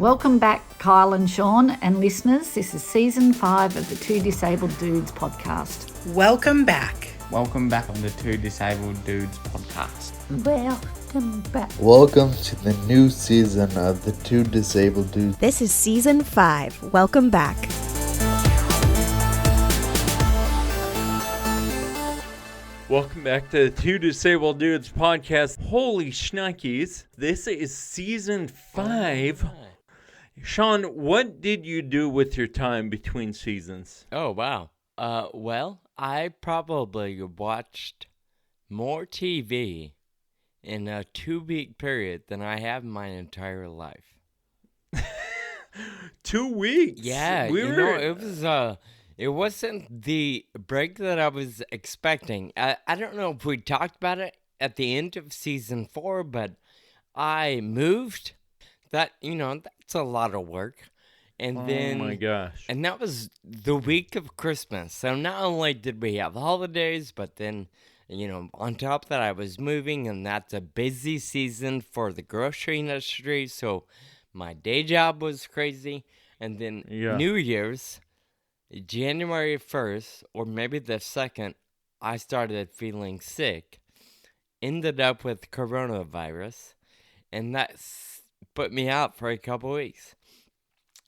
Welcome back, Kyle and Sean, and listeners. This is season 5 of the Two Disabled Dudes podcast. Welcome back. Welcome back on the Two Disabled Dudes podcast. Welcome back. Welcome to the new season of the Two Disabled Dudes. This is season 5. Welcome back. Welcome back to the Two Disabled Dudes podcast. Holy shnikes. This is season 5. Sean, what did you do with your time between seasons? Oh, wow. Well, I probably watched more TV in a 2-week period than I have in my entire life. 2 weeks? Yeah, it wasn't the break that I was expecting. I don't know if we talked about it at the end of season 4, but I moved. That's a lot of work. And then, oh my gosh. And that was the week of Christmas. So not only did we have holidays, but then, on top of that, I was moving, and that's a busy season for the grocery industry. So my day job was crazy. And then New Year's, January 1st, or maybe the 2nd, I started feeling sick. Ended up with coronavirus, and that's put me out for a couple weeks.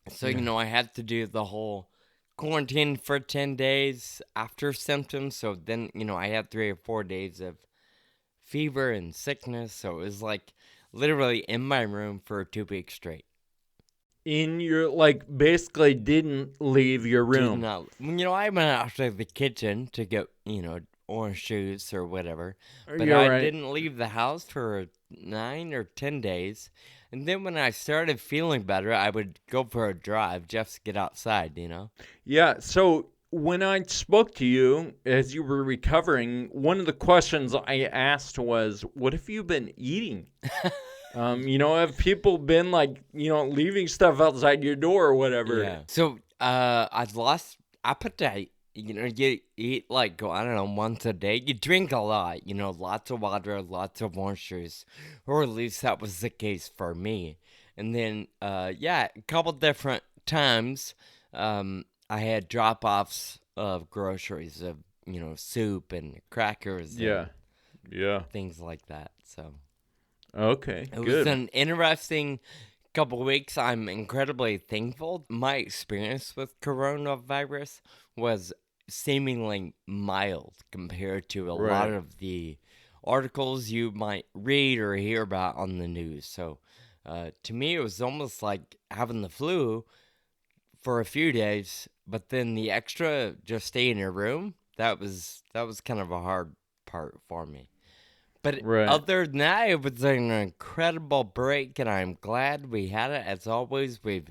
So, I had to do the whole quarantine for 10 days after symptoms. So then, I had 3 or 4 days of fever and sickness. So it was like literally in my room for 2 weeks straight. In your, basically didn't leave your room. I went out to the kitchen to get, orange juice or whatever. But You're I right. didn't leave the house for 9 or 10 days. And then when I started feeling better, I would go for a drive just to get outside, Yeah, so when I spoke to you as you were recovering, one of the questions I asked was, what have you been eating? Have people been leaving stuff outside your door or whatever? Yeah. So I put that, you eat once a day. You drink a lot, lots of water, lots of orange juice, or at least that was the case for me. And then, a couple different times, I had drop-offs of groceries, of, soup and crackers. Yeah. Things like that, so. Okay, It good. was an interesting couple weeks. I'm incredibly thankful. My experience with coronavirus was seemingly mild compared to a lot of the articles you might read or hear about on the news. So to me, it was almost like having the flu for a few days, but then the extra just stay in your room, that was kind of a hard part for me. But other than that, it was an incredible break, and I'm glad we had it. As always, we've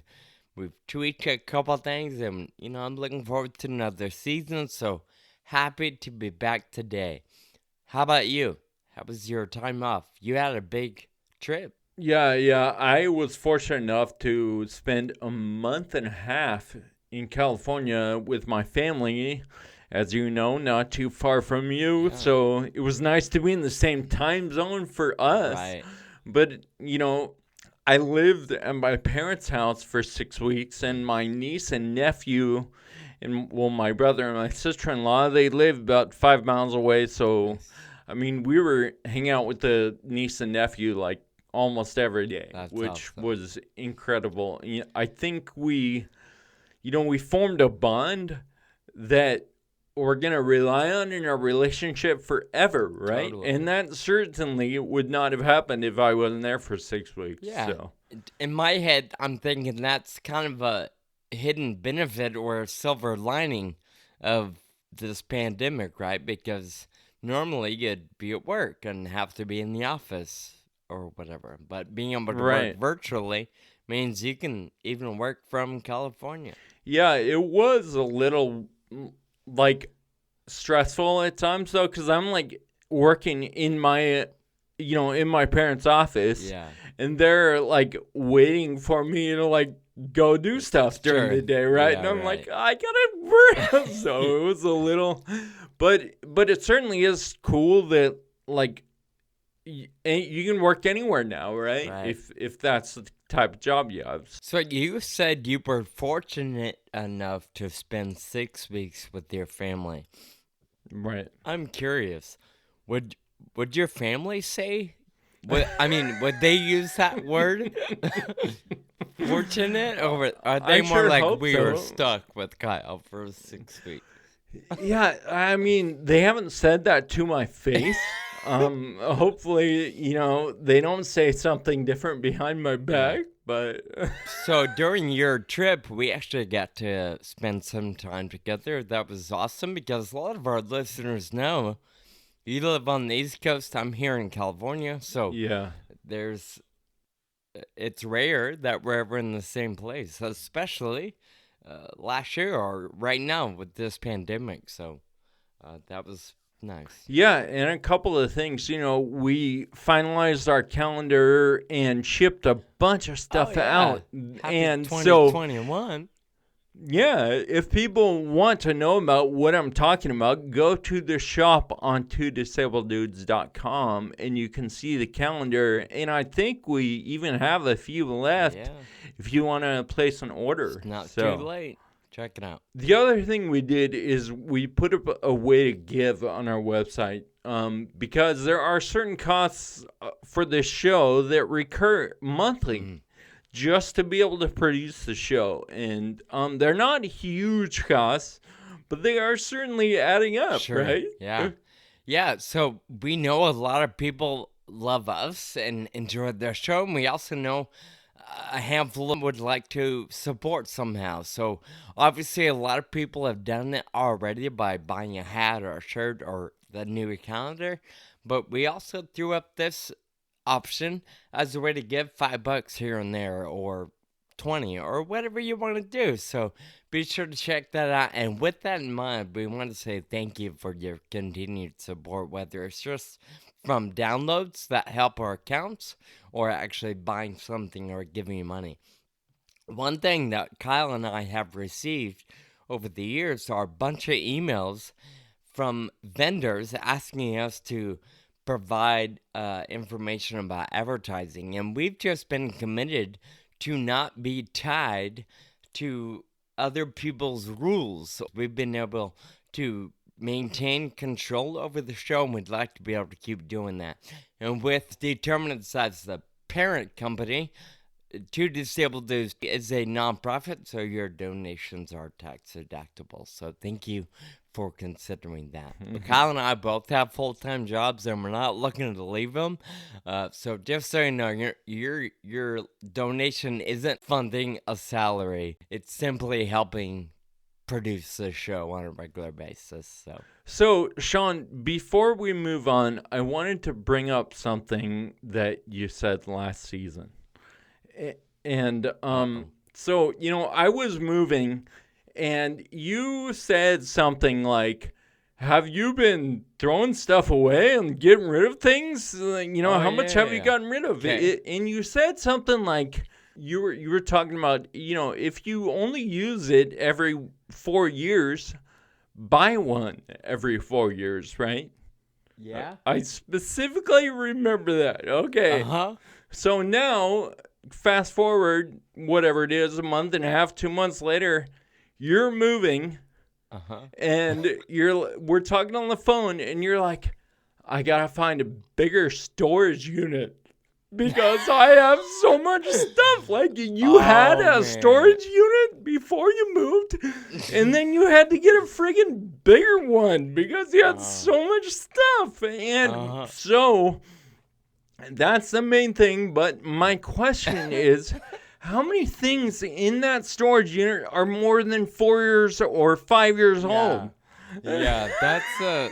tweaked a couple things, and, I'm looking forward to another season, so happy to be back today. How about you? How was your time off? You had a big trip. Yeah, I was fortunate enough to spend a month and a half in California with my family, as you know, not too far from you. Yeah. So it was nice to be in the same time zone for us. Right. But, I lived at my parents' house for 6 weeks, and my niece and nephew, my brother and my sister-in-law, they live about 5 miles away. So, we were hanging out with the niece and nephew almost every day, which was incredible. I think we formed a bond that we're going to rely on in our relationship forever, right? Totally. And that certainly would not have happened if I wasn't there for 6 weeks. Yeah. So. In my head, I'm thinking that's kind of a hidden benefit or a silver lining of this pandemic, right? Because normally you'd be at work and have to be in the office or whatever. But being able to work virtually means you can even work from California. Yeah, it was a little stressful at times though, because I'm working in my in my parents' office, and they're waiting for me to go do stuff during the day, right? And I'm I gotta work. So it was a little, but it certainly is cool that you can work anywhere now, right? Right. If that's the type of job you have. So you said you were fortunate enough to spend 6 weeks with your family. Right. I'm curious. Would your family say? Would they use that word? Fortunate, or are they I more sure like hope we were so. stuck with Kyle for 6 weeks? Yeah, I mean, they haven't said that to my face. Hopefully, they don't say something different behind my back, but So during your trip, we actually got to spend some time together. That was awesome because a lot of our listeners know you live on the East Coast. I'm here in California, so yeah. it's rare that we're ever in the same place, especially last year or right now with this pandemic. So that was nice. Yeah, and a couple of things, we finalized our calendar and shipped a bunch of stuff out. Happy And so 2021. yeah, if people want to know about what I'm talking about, go to the shop on twodisableddudes.com and you can see the calendar. And I think we even have a few left Yeah, if you want to place an order. it's not So, too late. Check it out. the other thing we did is we put up a way to give on our website because there are certain costs for this show that recur monthly. Just to be able to produce the show. And they're not huge costs, but they are certainly adding up, right? Yeah. Yeah, so we know a lot of people love us and enjoy their show, and we also know a handful of them would like to support somehow. So obviously a lot of people have done it already by buying a hat or a shirt or the new calendar, but we also threw up this option as a way to give $5 here and there, or 20, or whatever you want to do. So be sure to check that out. And with that in mind, we want to say thank you for your continued support, whether it's just from downloads that help our accounts or actually buying something or giving you money. One thing that Kyle and I have received over the years are a bunch of emails from vendors asking us to provide information about advertising, and we've just been committed to not be tied to other people's rules. We've been able to maintain control over the show, and we'd like to be able to keep doing that. And with Determinants as the parent company, Two Disabled Dudes is a nonprofit, so your donations are tax deductible. So thank you for considering that. Kyle and I both have full-time jobs, and we're not looking to leave them. So just so you know, your donation isn't funding a salary. It's simply helping produce the show on a regular basis. So, Sean, before we move on, I wanted to bring up something that you said last season. And so, I was moving, and you said something like, have you been throwing stuff away and getting rid of things? How much have you gotten rid of? Okay. And you said something like, you were talking about, if you only use it every 4 years, buy one every 4 years, right? Yeah. I specifically remember that. Okay. Uh-huh. So now, fast forward, whatever it is, a month and a half, 2 months later, you're moving, and we're talking on the phone, and you're like, I gotta find a bigger storage unit because I have so much stuff. Like, you had a man. storage unit before you moved, and then you had to get a friggin' bigger one because you had so much stuff. And so that's the main thing. But my question is, how many things in that storage unit are more than 4 years or 5 years old? Yeah, that's a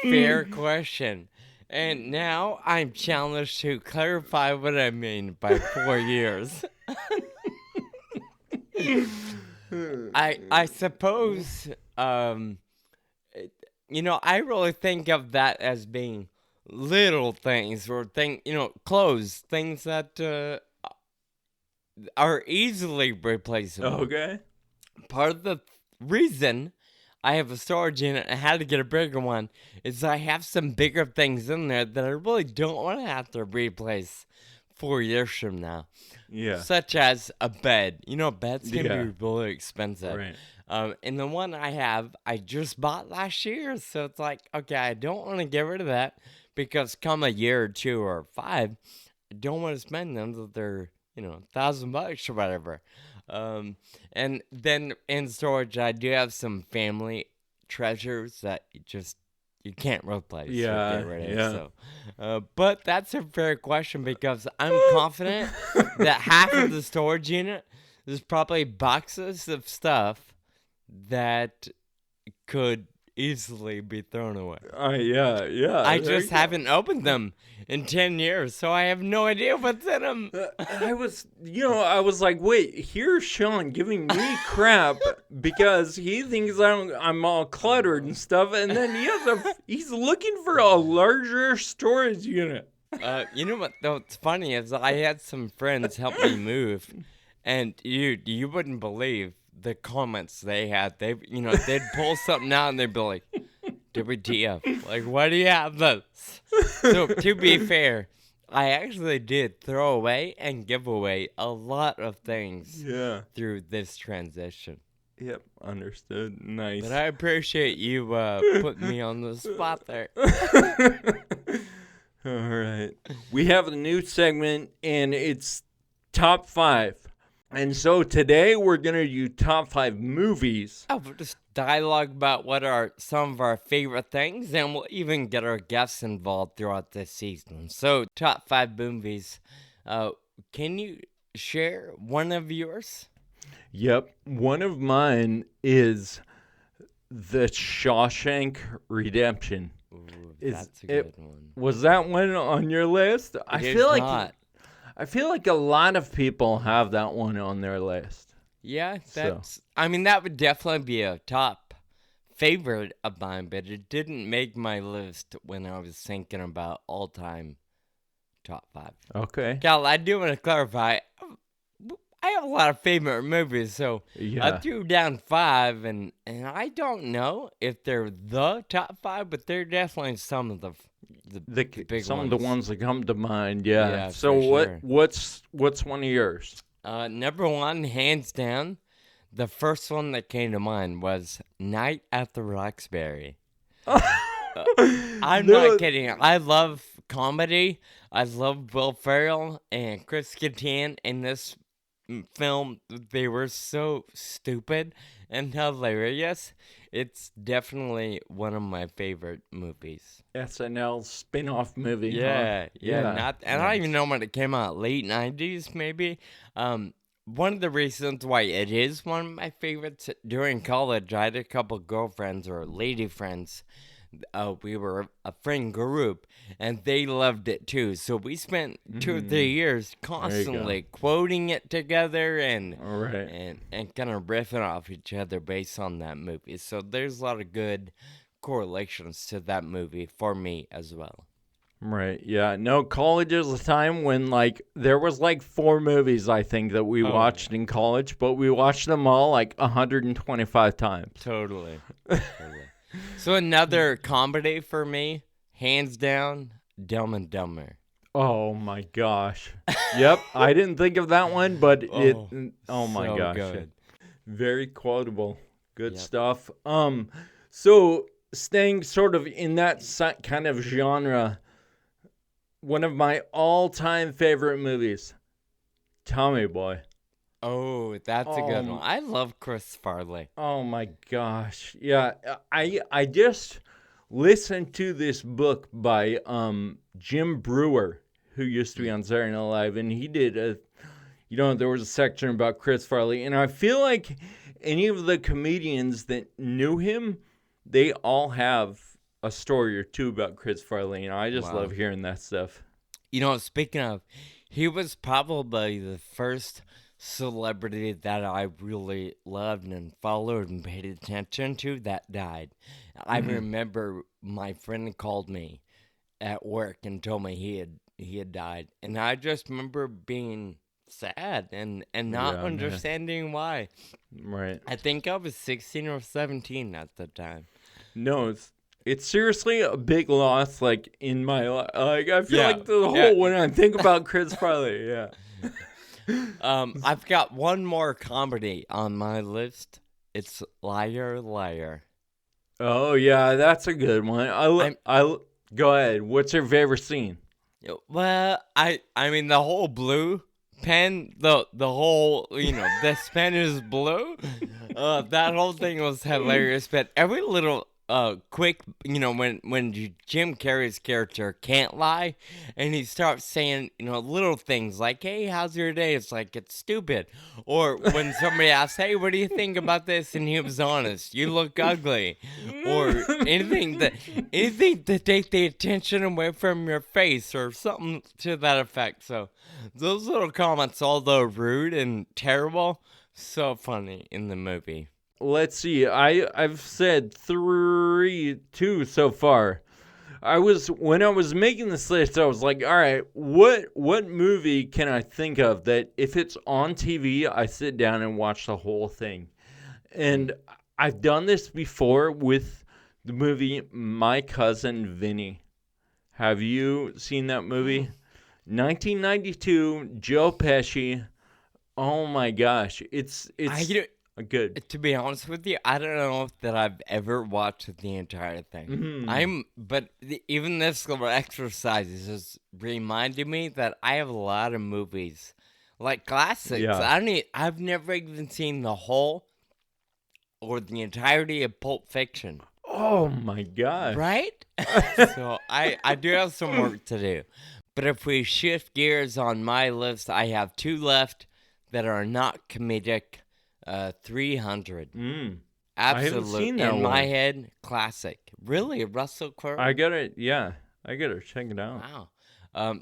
fair question. And now I'm challenged to clarify what I mean by 4 years. I suppose I really think of that as being little things or clothes, things that are easily replaceable. Okay. Part of the reason I have a storage unit. I had to get a bigger one. Is I have some bigger things in there that I really don't want to have to replace 4 years from now. Yeah. Such as a bed. You know, beds can Yeah. be really expensive. Right. And the one I have, I just bought last year. So it's like, okay, I don't want to get rid of that because come a year or 2 or 5, I don't want to spend them that they're, $1,000 or whatever. And then in storage, I do have some family treasures that you can't replace. Or Yeah, get rid of, yeah. So, but that's a fair question because I'm confident that half of the storage unit is probably boxes of stuff that could easily be thrown away. Yeah. I there just you go. haven't opened them in 10 years, so I have no idea what's in them. I was like, wait, here's Sean giving me crap because he thinks I'm all cluttered and stuff, and then he's looking for a larger storage unit. You know what? Though it's funny is I had some friends help me move, and you wouldn't believe the comments they had. They'd pull something out and they'd be like, WTF? Like, why do you have this? So to be fair, I actually did throw away and give away a lot of things Yeah. through this transition. Yep. Understood. Nice. But I appreciate you putting me on the spot there. All right. We have a new segment, and it's top 5. And so today we're going to do top 5 movies. Oh, we'll just dialogue about what are some of our favorite things, and we'll even get our guests involved throughout this season. So, top 5 movies. Can you share one of yours? Yep. One of mine is The Shawshank Redemption. Ooh, Is that's a good one. Was that one on your list? I feel like a lot of people have that one on their list. Yeah, that would definitely be a top favorite of mine, but it didn't make my list when I was thinking about all-time top 5. Okay. Cal, I do want to clarify, I have a lot of favorite movies, so I Yeah. threw down 5, and I don't know if they're the top 5, but they're definitely some of the big Some ones. of the ones that come to mind. Yeah. Yeah, So for sure. what's one of yours? Number 1, hands down, the first one that came to mind was Night at the Roxbury. I'm No. not kidding. I love comedy. I love Will Ferrell and Chris Kattan in this film. They were so stupid and hilarious. It's definitely one of my favorite movies. SNL spin-off movie. Yeah, huh? yeah. I don't even know when it came out. Late 90s, maybe. One of the reasons why it is one of my favorites, during college, I had a couple girlfriends or lady friends. We were a friend group, and they loved it too. So we spent 2 or 3 years constantly quoting it together and All right. and kind of riffing off each other based on that movie. So there's a lot of good correlations to that movie for me as well. Right. Yeah. No, college is a time when there was 4 movies I think that we watched in college, but we watched them all 125 times. Totally. So another comedy for me, hands down, Dumb and Dumber. Oh my gosh. Yep. I didn't think of that one, but oh my so gosh. good. Very quotable. Good Yep. stuff. So staying sort of in that kind of genre, one of my all-time favorite movies, Tommy Boy. Oh, that's a good one. I love Chris Farley. Oh my gosh. Yeah, I just listened to this book by Jim Brewer, who used to be on Saturday Night Live, and he did there was a section about Chris Farley, and I feel like any of the comedians that knew him, they all have a story or two about Chris Farley, and I just love hearing that stuff. Speaking of, he was probably the first celebrity that I really loved and followed and paid attention to that died. I remember my friend called me at work and told me he had died, and I just remember being sad and not Yeah, man. understanding why. Right. I think I was 16 or 17 at the time. No, it's seriously a big loss. Like in my life, like I feel Yeah, like the whole yeah. when I think about Chris Farley, yeah. I've got one more comedy on my list. It's Liar Liar. Oh yeah, that's a good one. Go ahead. What's your favorite scene? Well, I mean the whole blue pen, the whole, this pen is blue. That whole thing was hilarious, but every little quick, when Jim Carrey's character can't lie, and he starts saying, little things like, "Hey, how's your day?" It's like, it's stupid. Or when somebody asks, "Hey, what do you think about this?" and he was honest, "You look ugly." Or anything to take the attention away from your face, or something to that effect. So those little comments, although rude and terrible, so funny in the movie. Let's see. I've said 2 so far. When I was making this list, I was like, all right, what movie can I think of that if it's on TV, I sit down and watch the whole thing? And I've done this before with the movie My Cousin Vinny. Have you seen that movie? 1992, Joe Pesci. Oh my gosh, it's good. To be honest with you, I don't know that I've ever watched the entire thing. Even this little exercise is just reminding me that I have a lot of movies, like classics. Yeah. I've never even seen the whole or the entirety of Pulp Fiction. Oh my gosh. Right? So I do have some work to do. But if we shift gears on my list, I have 2 left that are not comedic. 300. Absolutely. I haven't seen that in my one. head, classic. Really, Russell Crowe? I gotta check it out. Wow.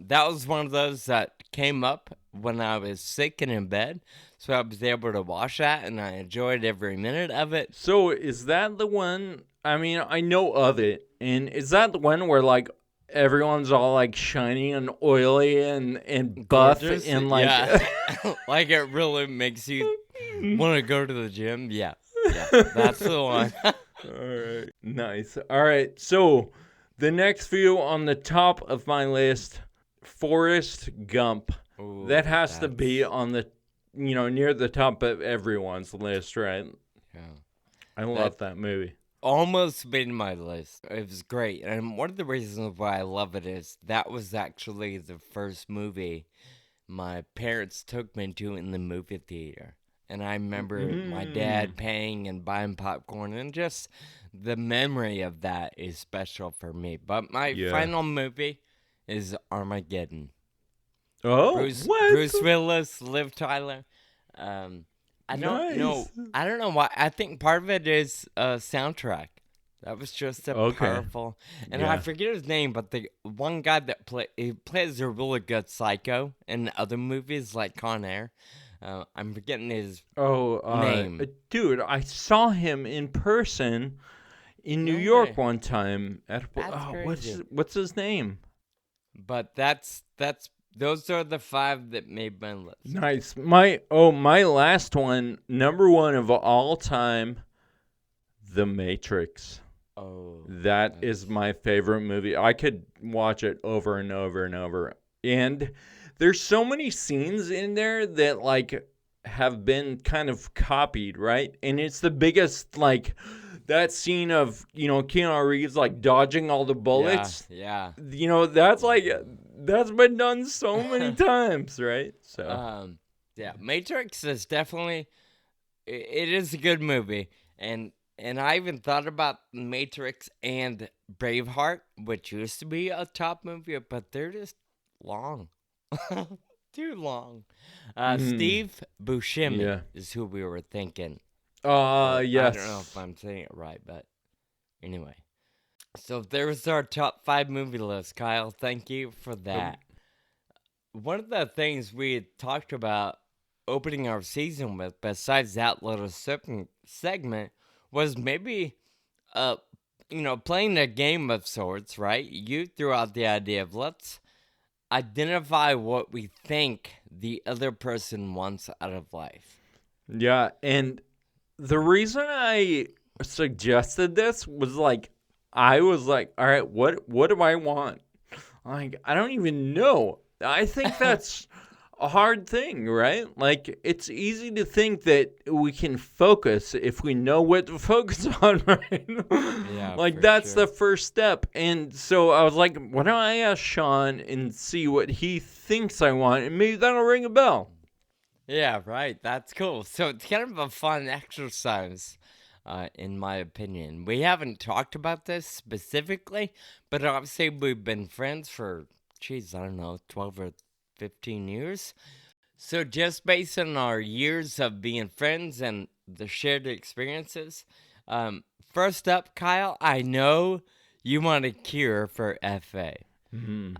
That was one of those that came up when I was sick and in bed, so I was able to watch that, and I enjoyed every minute of it. So is that the one? I mean, I know of it, and is that the one where like everyone's all like shiny and oily and buff Gorgeous? and like Yeah. Like it really makes you want to go to the gym? Yeah, that's the one. All right, nice. All right, so the next few on the top of my list, Forrest Gump. Ooh, That has to be on the, near the top of everyone's list, right? Yeah. I love that movie. Almost made my list. It was great. And one of the reasons why I love it is that was actually the first movie my parents took me to in the movie theater. And I remember my dad paying and buying popcorn, and just the memory of that is special for me. But my final movie is Armageddon. Oh, Bruce Willis, Liv Tyler. I don't know why. I think part of it is soundtrack. That was just powerful. And I forget his name, but the one guy that plays a really good psycho in other movies like Con Air. I'm forgetting his name. Dude, I saw him in person in New York one time. What's his name? But those are the 5 that made my list. Nice. My last one, number 1 of all time, The Matrix. Oh. That is my favorite movie. I could watch it over and over and over. And there's so many scenes in there that like have been kind of copied, right? And it's the biggest, like that scene of, Keanu Reeves like dodging all the bullets. Yeah. That's been done so many times, right? So Matrix is definitely it is a good movie, and I even thought about Matrix and Braveheart, which used to be a top movie, but they're just long. Too long. Steve Buscemi is who we were thinking. Yes. I don't know if I'm saying it right, but anyway. So there's our top 5 movie list, Kyle. Thank you for that. One of the things we had talked about opening our season with, besides that little segment, was maybe, playing a game of sorts, right? You threw out the idea of let's identify what we think the other person wants out of life. Yeah, and the reason I suggested this was like, I was like, all right, what do I want? Like, I don't even know. I think that's a hard thing, right? Like, it's easy to think that we can focus if we know what to focus on, right? Yeah, Like, for that's sure. the first step. And so I was like, why don't I ask Sean and see what he thinks I want, and maybe that'll ring a bell. Yeah, right. That's cool. So it's kind of a fun exercise, in my opinion. We haven't talked about this specifically, but obviously we've been friends for, I don't know, 12 or 15 years. So just based on our years of being friends and the shared experiences, first up, Kyle, I know you want a cure for FA.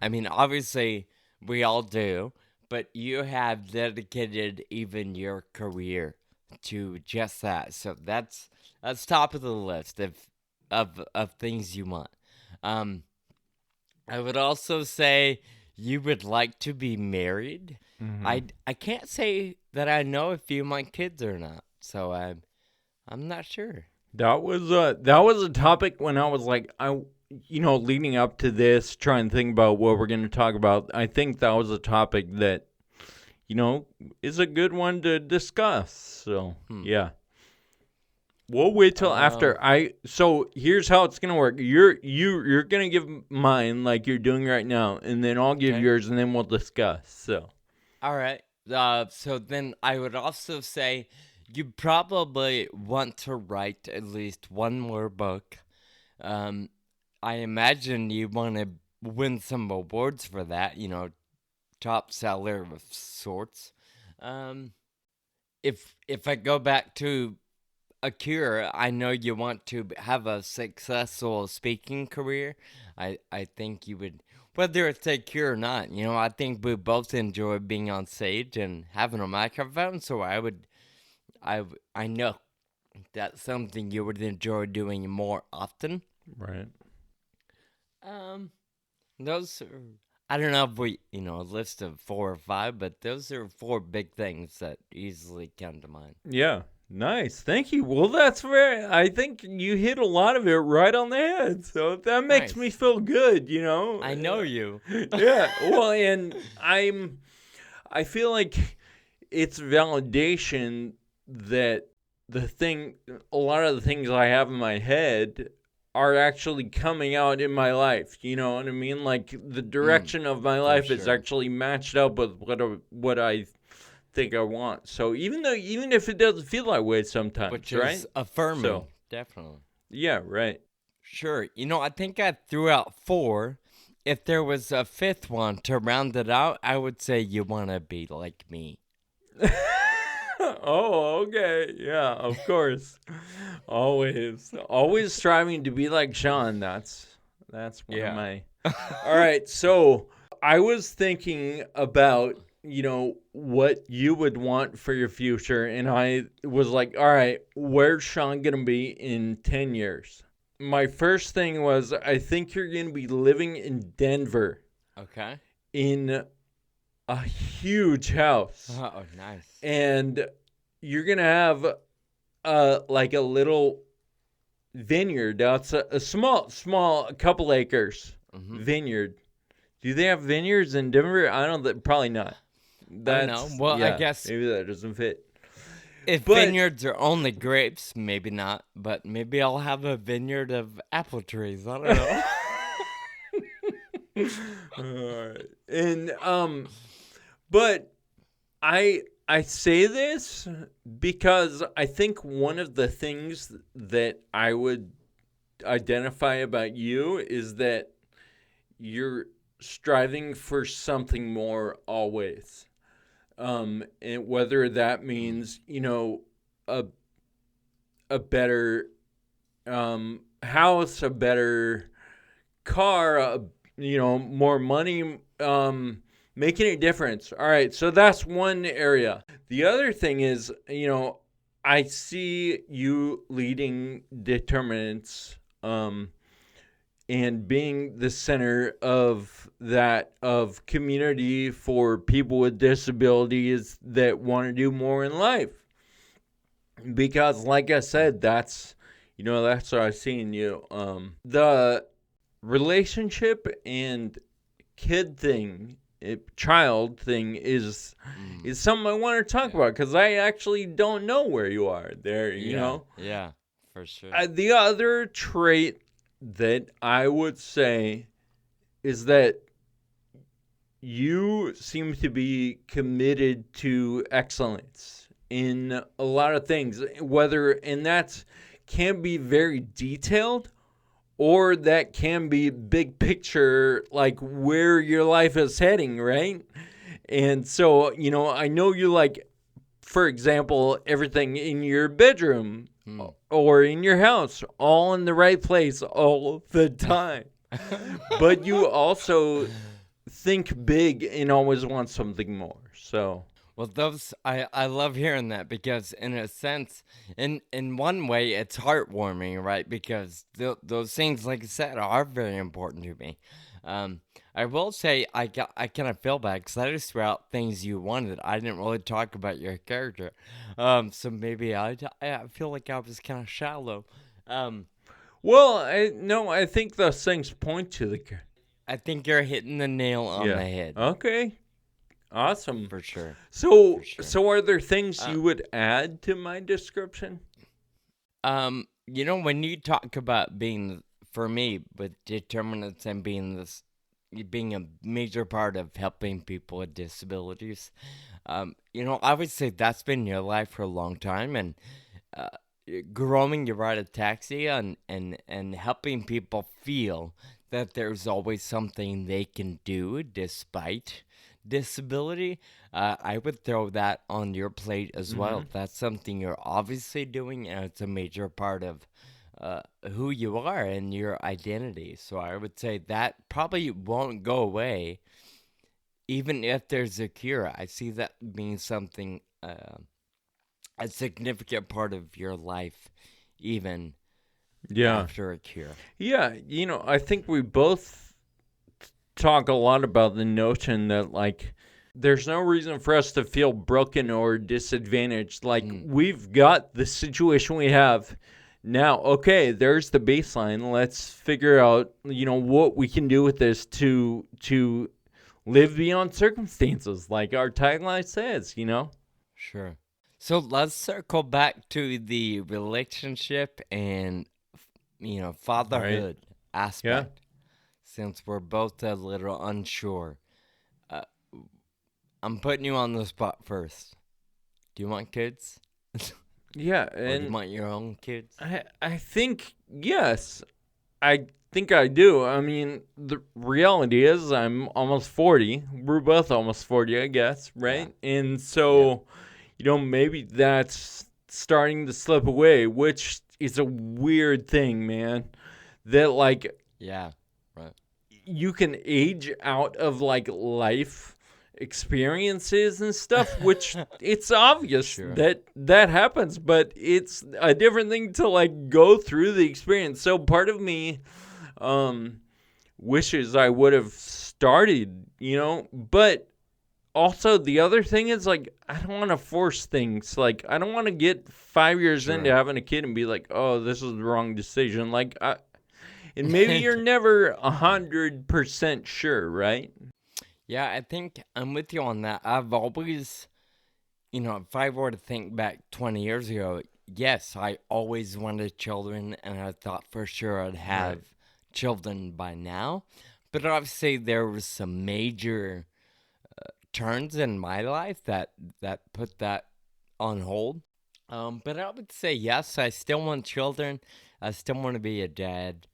I mean, obviously, we all do, but you have dedicated even your career to just that. So that's top of the list of things you want. I would also say you would like to be married. I can't say that I know if you want kids or not, so I'm not sure. That was a topic when I was like, leading up to this, trying to think about what we're going to talk about. I think that was a topic that, is a good one to discuss. So yeah, we'll wait till after So here's how it's going to work. You're going to give mine like you're doing right now, and then I'll give Okay. yours, and then we'll discuss. So All right. So then I would also say you probably want to write at least one more book. I imagine you want to win some awards for that, top seller of sorts. If I go back to a cure, I know you want to have a successful speaking career. I think you would, whether it's a cure or not, I think we both enjoy being on stage and having a microphone, so I know that's something you would enjoy doing more often. right. Those are, I don't know if we, a list of 4 or 5, but those are 4 big things that easily come to mind. Yeah. Nice. Thank you. Well, I think you hit a lot of it right on the head. So that makes me Nice. feel good, I know you. Yeah. Well, and I feel like it's validation that a lot of the things I have in my head are actually coming out in my life. You know what I mean? Like the direction of my life is sure. actually matched up with what I think I want. So even if it doesn't feel that way sometimes, Which right? is affirming, So- definitely. Yeah, right. Sure. I think I threw out 4. If there was a 5th one to round it out, I would say you want to be like me. Oh, okay. Yeah, of course. Always striving to be like Sean. That's one Yeah. of my. All right, so I was thinking about what you would want for your future, and I was like, all right, where's Sean gonna be in 10 years? My first thing was, I think you're gonna be living in Denver Okay. in a huge house. Oh, nice. And you're gonna have like a little vineyard. That's a small couple acres vineyard. Do they have vineyards in Denver? I don't. Probably not. I don't know. Well, I guess maybe that doesn't fit. if but- vineyards are only grapes, maybe not. But maybe I'll have a vineyard of apple trees. I don't know. Alright. And but I say this because I think one of the things that I would identify about you is that you're striving for something more always. And whether that means, a better house, a better car, more money, making a difference. All right, so that's one area. The other thing is, I see you leading determinants and being the center of community for people with disabilities that want to do more in life. Because like I said, that's what I see in you. The relationship and child thing is something I want to talk about, because I actually don't know where you are there, you know? Yeah, for sure. The other trait that I would say is that you seem to be committed to excellence in a lot of things, and that can be very detailed, or that can be big picture, like where your life is heading, right? And so, I know you like, for example, everything in your bedroom or in your house, all in the right place all the time. But you also think big and always want something more. So, well, I love hearing that, because in a sense, in one way, it's heartwarming, right? Because those things, like I said, are very important to me. I will say I kind of feel bad, because I just threw out things you wanted. I didn't really talk about your character, so maybe I feel like I was kind of shallow. Well, I think those things point to the. I think you're hitting the nail on the head. Okay. Awesome. For sure. So are there things you would add to my description? When you talk about being, for me, with determinants and being a major part of helping people with disabilities, I would say that's been your life for a long time, and growing your ride a taxi and helping people feel that there's always something they can do despite disability, I would throw that on your plate as well. That's something you're obviously doing, and it's a major part of who you are and your identity. So I would say that probably won't go away, even if there's a cure. I see that being something, a significant part of your life, even after a cure. Yeah, I think we both talk a lot about the notion that, like, there's no reason for us to feel broken or disadvantaged. Like, we've got the situation we have now. Okay, there's the baseline. Let's figure out, what we can do with this to live beyond circumstances, like our tagline says, Sure. So let's circle back to the relationship and, fatherhood aspect. Since we're both a little unsure, I'm putting you on the spot first. Do you want kids? Yeah, Or do you want your own kids? I think, yes. I think I do. I mean, the reality is I'm almost 40. We're both almost 40, I guess, right? Yeah. And so, maybe that's starting to slip away, which is a weird thing, man. That, like... Yeah, right. You can age out of, like, life experiences and stuff, which it's obvious that happens, but it's a different thing to, like, go through the experience. So part of me wishes I would have started, but also the other thing is, like, I don't want to force things. Like, I don't want to get 5 years into having a kid and be like, oh, this is the wrong decision. Like, and maybe you're never 100% sure, right? Yeah, I think I'm with you on that. I've always, if I were to think back 20 years ago, yes, I always wanted children, and I thought for sure I'd have children by now. But obviously there was some major turns in my life that put that on hold. But I would say yes, I still want children. I still want to be a dad.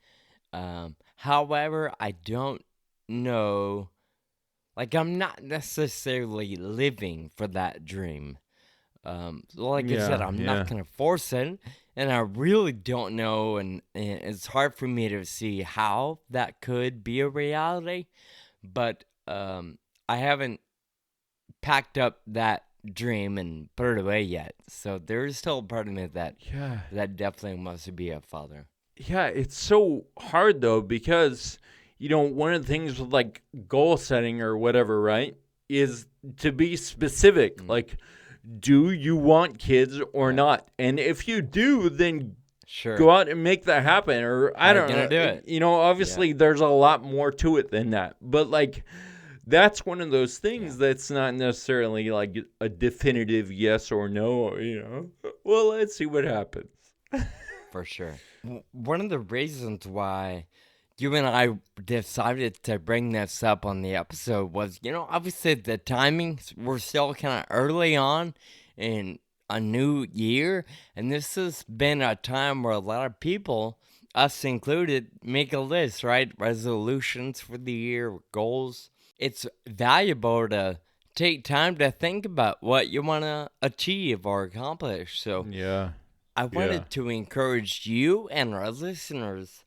However, I don't know, like, I'm not necessarily living for that dream. Like I said, I'm not going to force it, and I really don't know, and it's hard for me to see how that could be a reality, but I haven't packed up that dream and put it away yet, so there's still a part of me that definitely wants to be a father. Yeah, it's so hard though because one of the things with like goal setting or whatever, right, is to be specific. Like, do you want kids or not? And if you do, then Sure. go out and make that happen. Or I How don't you know. gonna do it? Obviously there's a lot more to it than that. But like that's one of those things that's not necessarily like a definitive yes or no, Well, let's see what happens. For sure. One of the reasons why you and I decided to bring this up on the episode was, obviously the timing, we're still kind of early on in a new year, and this has been a time where a lot of people, us included, make a list, right? Resolutions for the year, goals. It's valuable to take time to think about what you want to achieve or accomplish. So Yeah. I wanted to encourage you and our listeners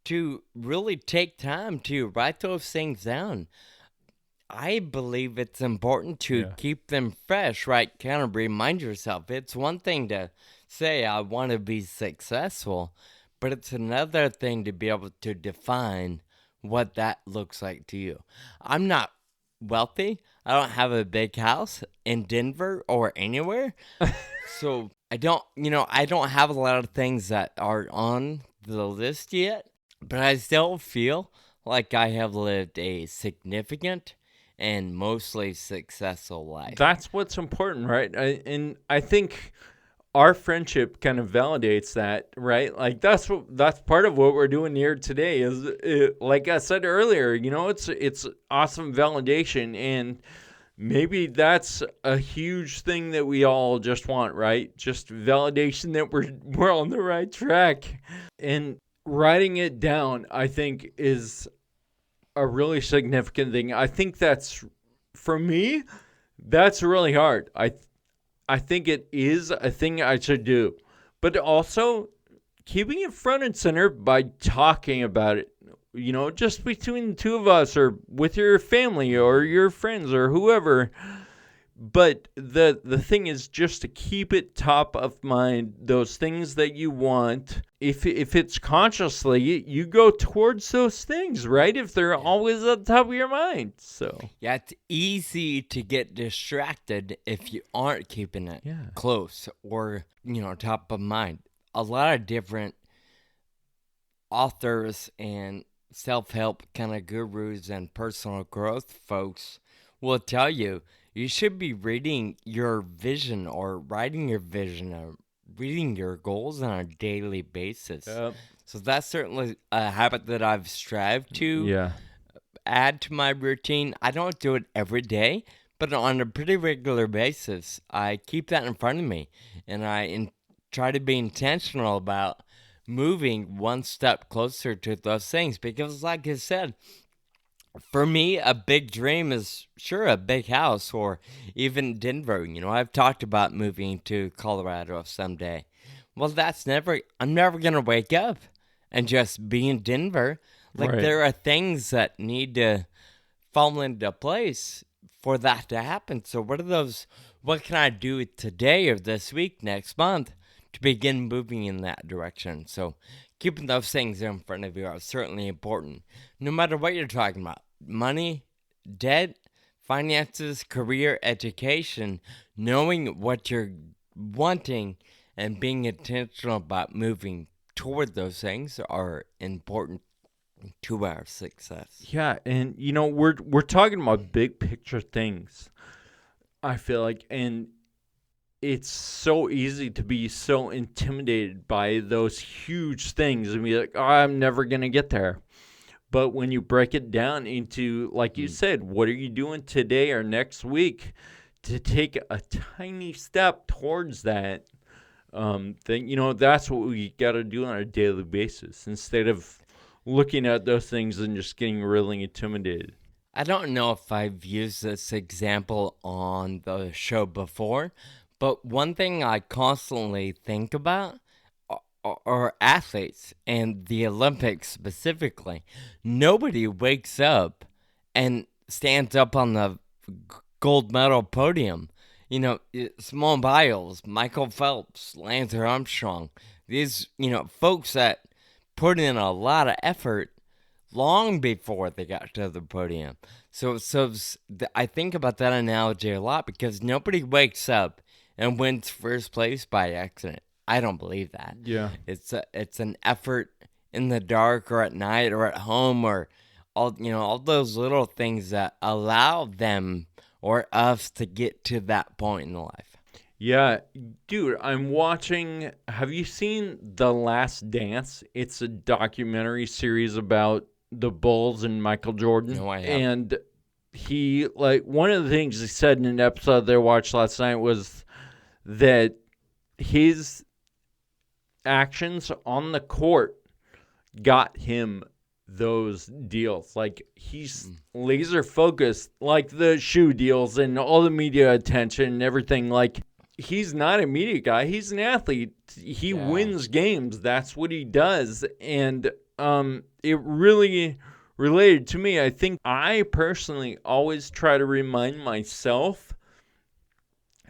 to really take time to write those things down. I believe it's important to keep them fresh, right? Kind of remind yourself. It's one thing to say, I want to be successful, but it's another thing to be able to define what that looks like to you. I'm not wealthy. I don't have a big house in Denver or anywhere. So I don't have a lot of things that are on the list yet, but I still feel like I have lived a significant and mostly successful life. That's what's important, right? And I think our friendship kind of validates that, right? Like that's part of what we're doing here today. Like I said earlier, it's awesome validation, and maybe that's a huge thing that we all just want, right? Just validation that we're on the right track, and writing it down, I think, is a really significant thing. I think that's, for me, that's really hard. I think it is a thing I should do, but also keeping it front and center by talking about it, just between the two of us or with your family or your friends or whoever. But the thing is just to keep it top of mind, those things that you want. If it's consciously, you go towards those things, right? If they're always at the top of your mind. So yeah, it's easy to get distracted if you aren't keeping it close or, top of mind. A lot of different authors and self-help kind of gurus and personal growth folks will tell you should be reading your vision or writing your vision or reading your goals on a daily basis. So that's certainly a habit that I've strived to add to my routine. I don't do it every day, but on a pretty regular basis, I keep that in front of me, and I try to be intentional about moving one step closer to those things, because like I said, for me, a big dream is sure a big house or even Denver. I've talked about moving to Colorado someday. Well, I'm never going to wake up and just be in Denver. Like, there are things that need to fall into place for that to happen. So what can I do today or this week, next month, to begin moving in that direction? So keeping those things in front of you are certainly important, no matter what you're talking about. Money, debt, finances, career, education. Knowing what you're wanting and being intentional about moving toward those things are important to our success. Yeah, and we're talking about big picture things, I feel like, and it's so easy to be so intimidated by those huge things and be like, oh, I'm never going to get there. But when you break it down into, like you said, what are you doing today or next week to take a tiny step towards that, then, that's what we got to do on a daily basis instead of looking at those things and just getting really intimidated. I don't know if I've used this example on the show before, but one thing I constantly think about are athletes and the Olympics specifically. Nobody wakes up and stands up on the gold medal podium. Simone Biles, Michael Phelps, Lance Armstrong, these, folks that put in a lot of effort long before they got to the podium. I think about that analogy a lot because nobody wakes up and wins first place by accident. I don't believe that. Yeah. It's an effort in the dark or at night or at home or all those little things that allow them or us to get to that point in life. Yeah, dude, I'm watching. Have you seen The Last Dance? It's a documentary series about the Bulls and Michael Jordan. No, I haven't. And he, one of the things he said in an episode they watched last night was that his actions on the court got him those deals. Like, he's laser focused, like the shoe deals and all the media attention and everything. Like, he's not a media guy. He's an athlete. He wins games. That's what he does. And it really related to me. I think I personally always try to remind myself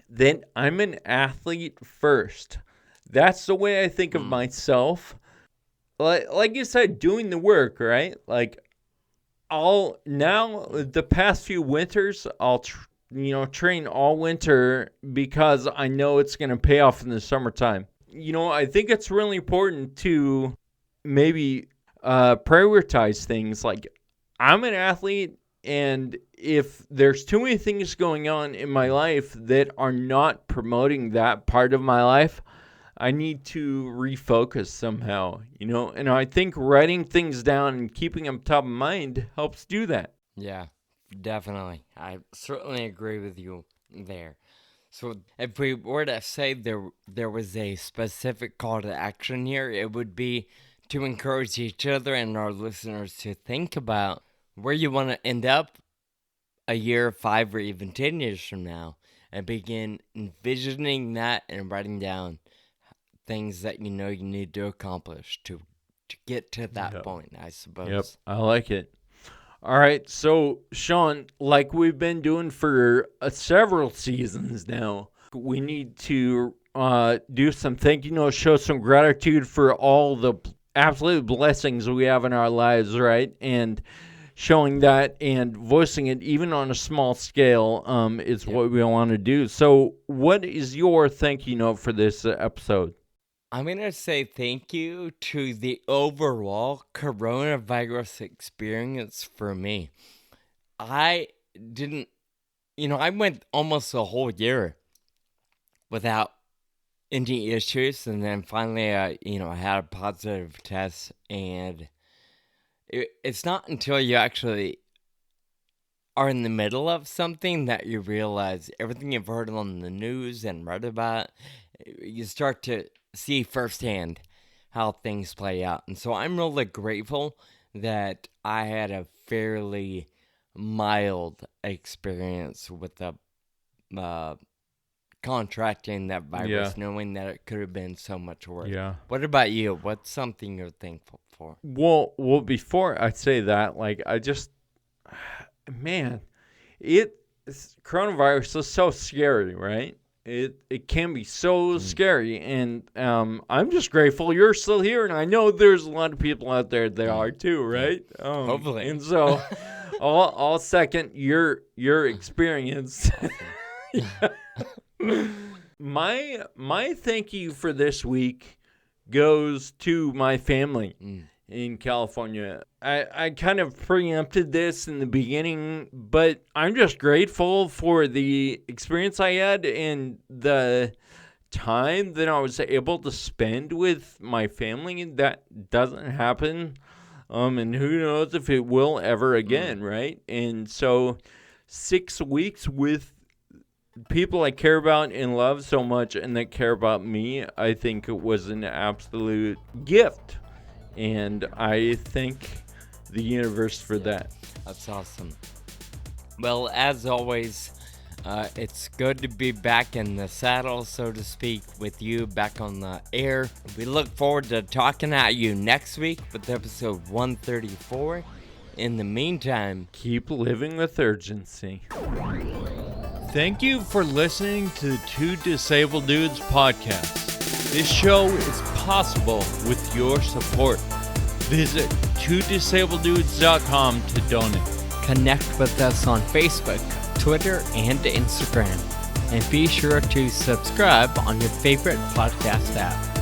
that I'm an athlete first. That's the way I think of myself. Like you said, doing the work, right? Like, the past few winters, I'll train all winter because I know it's going to pay off in the summertime. I think it's really important to maybe prioritize things. Like, I'm an athlete, and if there's too many things going on in my life that are not promoting that part of my life, I need to refocus somehow, and I think writing things down and keeping them top of mind helps do that. Yeah, definitely. I certainly agree with you there. So if we were to say there was a specific call to action here, it would be to encourage each other and our listeners to think about where you want to end up a year, 5, or even 10 years from now, and begin envisioning that and writing down things that you need to accomplish to get to that point, I suppose. Yep, I like it. All right, so Sean, like we've been doing for several seasons now, we need to do some thank you notes, show some gratitude for all the absolute blessings we have in our lives, right? And showing that and voicing it even on a small scale is what we want to do. So what is your thank you note for this episode? I'm going to say thank you to the overall coronavirus experience for me. I went almost a whole year without any issues, and then finally, I had a positive test, and it's not until you actually are in the middle of something that you realize everything you've heard on the news and read about, you start to see firsthand how things play out. And so I'm really grateful that I had a fairly mild experience with the contracting that virus, knowing that it could have been so much worse. Yeah. What about you? What's something you're thankful for? Well, before I say that, coronavirus is so scary, right? It can be so scary, and I'm just grateful you're still here, and I know there's a lot of people out there that are too, right? Hopefully. And so I'll second your experience. My thank you for this week goes to my family in California. I kind of preempted this in the beginning, but I'm just grateful for the experience I had and the time that I was able to spend with my family. That doesn't happen, and who knows if it will ever again, right? And so 6 weeks with people I care about and love so much and that care about me, I think it was an absolute gift. And I thank the universe for that. That's awesome. Well, as always, it's good to be back in the saddle, so to speak, with you back on the air. We look forward to talking at you next week with episode 134. In the meantime, keep living with urgency. Thank you for listening to the Two Disabled Dudes podcast. This show is possible with your support. Visit twodisableddudes.com to donate. Connect with us on Facebook, Twitter, and Instagram. And be sure to subscribe on your favorite podcast app.